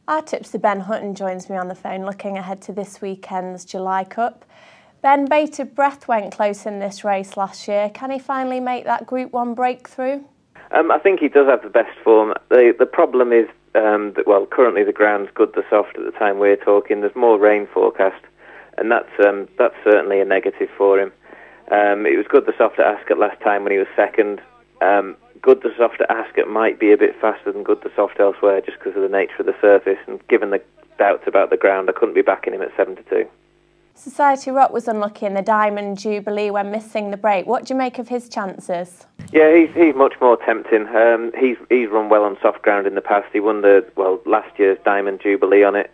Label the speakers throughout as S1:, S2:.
S1: Our tipster Ben Hutton joins me on the phone looking ahead to this weekend's July Cup. Ben, bated breath went close in this race last year. Can he finally make that Group 1 breakthrough?
S2: I think he does have the best form. The problem is that, well, currently the ground's good to soft at the time we're talking. There's more rain forecast, and that's certainly a negative for him. It was good to soft at Ascot last time when he was second. Good to soft at Ascot might be a bit faster than good to soft elsewhere just because of the nature of the surface, and given the doubts about the ground, I couldn't be backing him at 7-2.
S1: Society Rock was unlucky in the Diamond Jubilee when missing the break. What do you make of his chances?
S2: Yeah, he's much more tempting. He's run well on soft ground in the past. He won last year's Diamond Jubilee on it.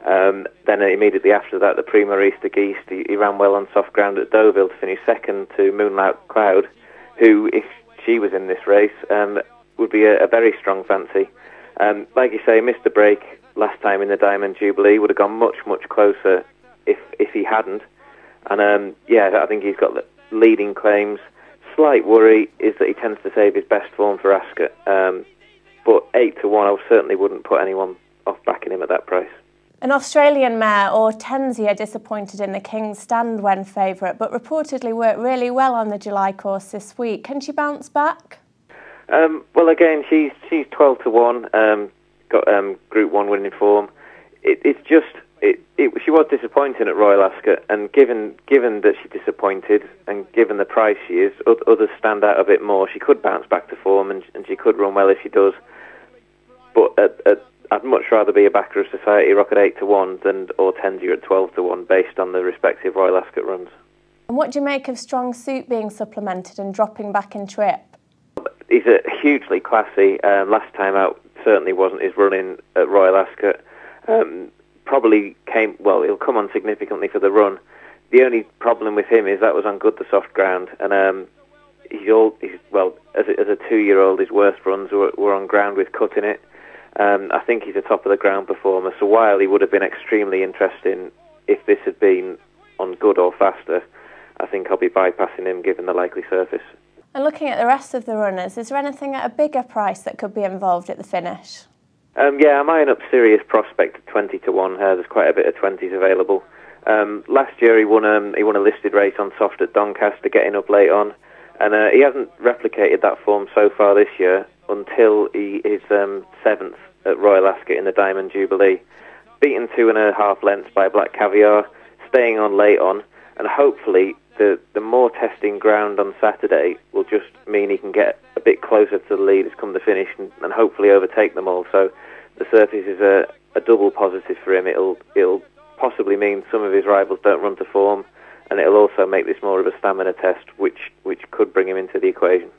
S2: Then immediately after that, the Prix Maurice de Geest, he ran well on soft ground at Deauville to finish second to Moonlight Cloud, who, if she was in this race, would be a very strong fancy. Like you say, missed the break last time in the Diamond Jubilee, would have gone much, much closer if he hadn't. And I think he's got the leading claims. Slight worry is that he tends to save his best form for Ascot. But 8-1, I certainly wouldn't put anyone off backing him at that price.
S1: An Australian mare, Hortensia, disappointed in the King's Stand when favourite, but reportedly worked really well on the July course this week. Can she bounce back?
S2: Well, again, she's 12-1, got Group 1 winning form. She was disappointing at Royal Ascot, and given that she disappointed, and given the price she is, others stand out a bit more. She could bounce back to form, and she could run well if she does. But I'd much rather be a backer of Society Rock at 8-1 than Hortensia at 12-1, based on the respective Royal Ascot runs.
S1: And what do you make of Strong Suit being supplemented and dropping back in trip?
S2: He's hugely classy. Last time out certainly wasn't his running at Royal Ascot. He'll come on significantly for the run. The only problem with him is that was on good to soft ground, and as a 2-year-old, his worst runs were on ground with cut in it. I think he's a top of the ground performer, so while he would have been extremely interesting if this had been on good or faster, I think I'll be bypassing him given the likely surface.
S1: And looking at the rest of the runners, is there anything at a bigger price that could be involved at the finish?
S2: I'm eyeing up Serious Prospect at 20-1. There's quite a bit of 20s available. Last year he won a listed race on soft at Doncaster, getting up late on, and he hasn't replicated that form so far this year until he is 7th at Royal Ascot in the Diamond Jubilee, beaten 2.5 lengths by Black Caviar, staying on late on, and hopefully the more testing ground on Saturday will just mean he can get a bit closer to the leaders come the finish and hopefully overtake them all. So the surface is a double positive for him. It'll possibly mean some of his rivals don't run to form, and it'll also make this more of a stamina test, which could bring him into the equation.